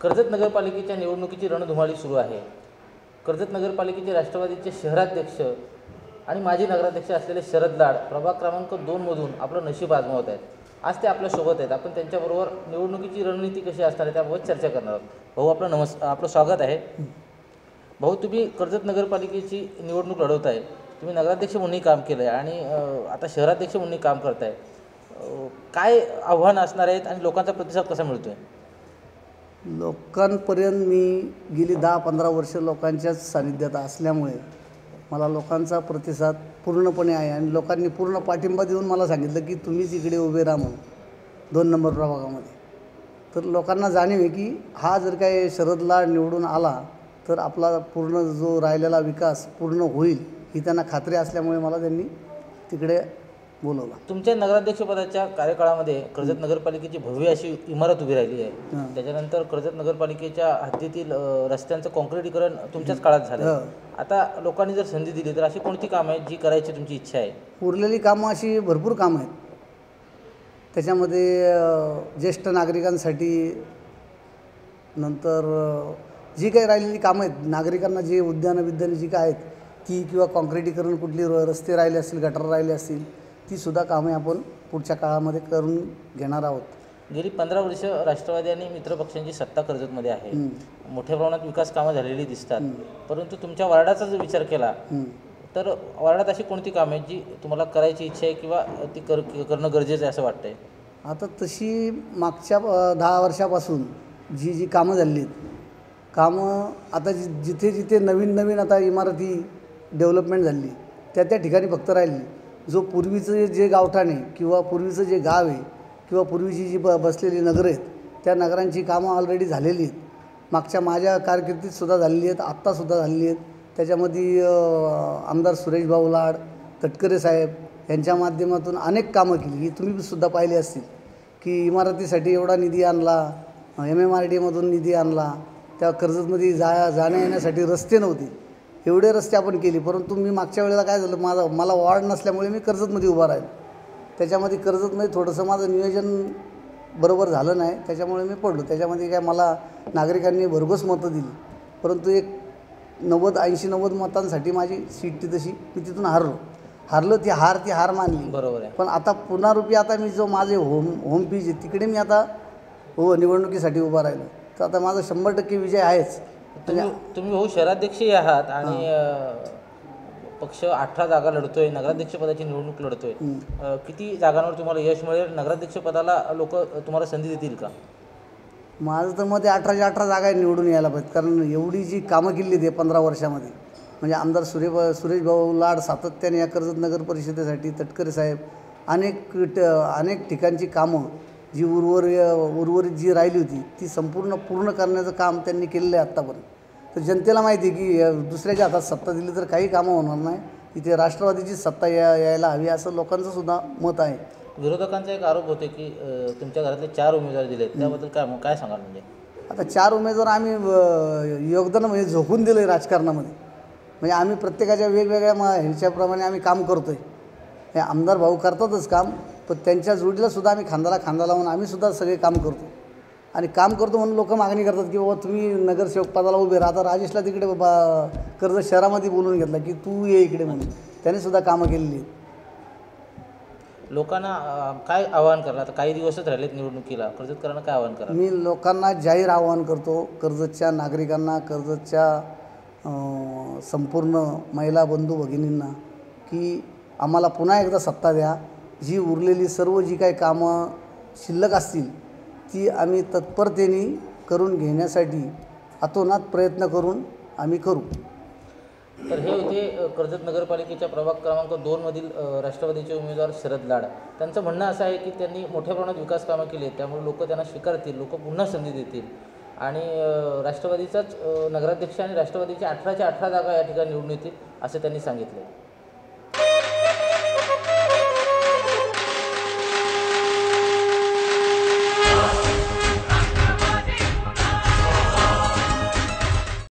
कर्जत नगरपालिकेच्या निवडणुकीची रणधुमाळी सुरू आहे। कर्जत नगरपालिकेचे राष्ट्रवादीचे शहराध्यक्ष आणि माजी नगराध्यक्ष असलेले शरद लाड प्रभाग क्रमांक 2 मधून आपलं नशीब आजमावत आहेत। आज ते आपल्या सोबत आहेत। आपण त्यांच्याबरोबर निवडणुकीची रणनीती कशी असणार आहे त्याबाबत चर्चा करणार आहोत। भाऊ आपलं स्वागत आहे। भाऊ, तुम्ही कर्जत नगरपालिकेची निवडणूक लढवत आहे। तुम्ही नगराध्यक्ष म्हणून काम केलं आहे आणि आता शहराध्यक्ष म्हणून काम करताय। काय आव्हान असणार आहेत आणि लोकांचा प्रतिसाद कसा मिळतोय? लोकांपर्यंत मी गेली 10-15 वर्ष लोकांच्याच सानिध्यात असल्यामुळे मला लोकांचा प्रतिसाद पूर्णपणे आहे आणि लोकांनी पूर्ण पाठिंबा देऊन मला सांगितलं की तुम्हीच इकडे उभे राहा म्हणून 2 नंबर प्रभागामध्ये। तर लोकांना जाणीव आहे की हा जर काय शरद लाड निवडून आला तर आपला पूर्ण जो राहिलेला विकास पूर्ण होईल ही त्यांना खात्री असल्यामुळे मला त्यांनी तिकडे बोलवलं। तुमच्या नगराध्यक्षपदाच्या कार्यकाळामध्ये कर्जत नगरपालिकेची भव्य अशी इमारत उभी राहिली आहे। त्याच्यानंतर कर्जत नगरपालिकेच्या हद्दीतील रस्त्यांचं काँक्रिटीकरण तुमच्याच काळात झालं। आता लोकांनी जर संधी दिली तर अशी कोणती कामं आहेत जी करायची तुमची इच्छा आहे? उरलेली कामं अशी भरपूर कामं आहेत। त्याच्यामध्ये ज्येष्ठ नागरिकांसाठी नंतर जी काही राहिलेली कामं आहेत, नागरिकांना जे उद्यानं जी काय आहेत ती, किंवा काँक्रिटीकरण कुठली रस्ते राहिले असतील, गटर राहिले असतील, ती सुद्धा कामे आपण पुढच्या काळामध्ये करून घेणार आहोत। गेली 15 वर्ष राष्ट्रवादी आणि मित्रपक्षांची सत्ता कर्जतमध्ये आहे। मोठ्या प्रमाणात विकास कामं झालेली दिसतात। परंतु तुमच्या वार्डाचा जर विचार केला तर वार्डात अशी कोणती कामं आहेत जी तुम्हाला करायची इच्छा आहे किंवा ती करणं गरजेचं आहे असं वाटतंय? आता तशी मागच्या 10 वर्षापासून जी कामं झाली आहेत, कामं आता जिथे नवीन आता इमारती डेव्हलपमेंट झाली त्या ठिकाणी फक्त राहिली। जो पूर्वीचं जे गावठाण आहे किंवा पूर्वीचं जे गाव आहे किंवा पूर्वीची जी बसलेली नगरं आहेत त्या नगरांची कामं ऑलरेडी झालेली आहेत। मागच्या माझ्या कारकिर्दीतसुद्धा झालेली आहेत, आत्तासुद्धा झालेली आहेत। त्याच्यामध्ये आमदार सुरेश भाऊ लाड, तटकरे साहेब यांच्या माध्यमातून अनेक कामं केली ही तुम्हीसुद्धा पाहिली असतील की इमारतीसाठी एवढा निधी आणला, MMRDमधून निधी आणला, त्या कर्जतमध्ये जाण्या येण्यासाठी रस्ते नव्हते, एवढे रस्ते आपण केले। परंतु मी मागच्या वेळेला काय झालं, मला वॉर्ड नसल्यामुळे मी कर्जतमध्ये उभा राहिलो। त्याच्यामध्ये कर्जतमध्ये थोडंसं माझं नियोजन बरोबर झालं नाही, त्याच्यामुळे मी पडलो। त्याच्यामध्ये काय मला नागरिकांनी भरघोस मतं दिली, परंतु एक 80-90 मतांसाठी माझी सीट तशी मी तिथून हारलो। ती हार मानली, बरोबर आहे। पण आता पुनरुपी आता मी जो माझे होम पीज आहे तिकडे मी आता निवडणुकीसाठी उभा राहिलो, तर आता माझा 100% विजय आहेच। तुम्ही भाऊ शहराध्यक्षही आहात आणि पक्ष 18 जागा लढतोय, नगराध्यक्षपदाची निवडणूक लढतोय। किती जागांवर तुम्हाला यश मिळेल? नगराध्यक्षपदाला लोक तुम्हाला संधी देतील का? माझं तर मग 18च्या 18 जागा निवडून यायला पाहिजे, कारण एवढी जी कामं केली ते 15 वर्षामध्ये, म्हणजे आमदार सुरेश भाऊ लाड सातत्याने या कर्जत नगर परिषदेसाठी, तटकरे साहेब अनेक ठिकाणची कामं जी उर्वरित जी राहिली होती ती पूर्ण करण्याचं काम त्यांनी केलेलं आहे आत्तापर्यंत। तर जनतेला माहिती आहे की दुसऱ्याच्या हातात सत्ता दिली तर काही कामं होणार नाही, इथे राष्ट्रवादीची सत्ता यायला हवी असं लोकांचं सुद्धा मत आहे। विरोधकांचा एक आरोप होते की तुमच्या घरातले 4 उमेदवार दिले, त्याबद्दल काय सांगाल? म्हणजे आता 4 उमेदवार आम्ही योगदान म्हणजे झोकून दिलं आहे राजकारणामध्ये, म्हणजे आम्ही प्रत्येकाच्या वेगवेगळ्या ह्याच्याप्रमाणे आम्ही काम करतो आहे। हे आमदार भाऊ करतातच काम, पण त्यांच्या जोडीला सुद्धा आम्ही खांद्याला खांदा लावून आम्ही सुद्धा सगळे काम करतो आणि काम करतो म्हणून लोक मागणी करतात की बाबा तुम्ही नगरसेवक पदाला उभे राहा। राजेशला तिकडे कर्जत शहरामध्ये बोलून घेतलं की तू ये इकडे म्हणून, त्याने सुद्धा कामं केलेली आहेत। लोकांना काय आवाहन करणार? आता काही दिवसच राहिलेत निवडणुकीला, कर्जतकरांना काय आवाहन करा? मी लोकांना जाहीर आवाहन करतो, कर्जतच्या नागरिकांना, कर्जतच्या संपूर्ण महिला बंधू भगिनींना, की आम्हाला पुन्हा एकदा सत्ता द्या। जी उरलेली सर्व जी काही कामं शिल्लक असतील ती आम्ही तत्परतेने करून घेण्यासाठी अतोनात प्रयत्न करून आम्ही करू। तर हे होते कर्जत नगरपालिकेच्या प्रभाग क्रमांक 2 मधील राष्ट्रवादीचे उमेदवार शरद लाड। त्यांचं म्हणणं असं आहे की त्यांनी मोठ्या प्रमाणात विकास कामं केली आहेत, त्यामुळे लोक त्यांना स्वीकारतील, लोक पुन्हा संधी देतील आणि राष्ट्रवादीचाच नगराध्यक्ष आणि राष्ट्रवादीच्या 18च्या 18 जागा या ठिकाणी निवडून येतील असं त्यांनी सांगितलं।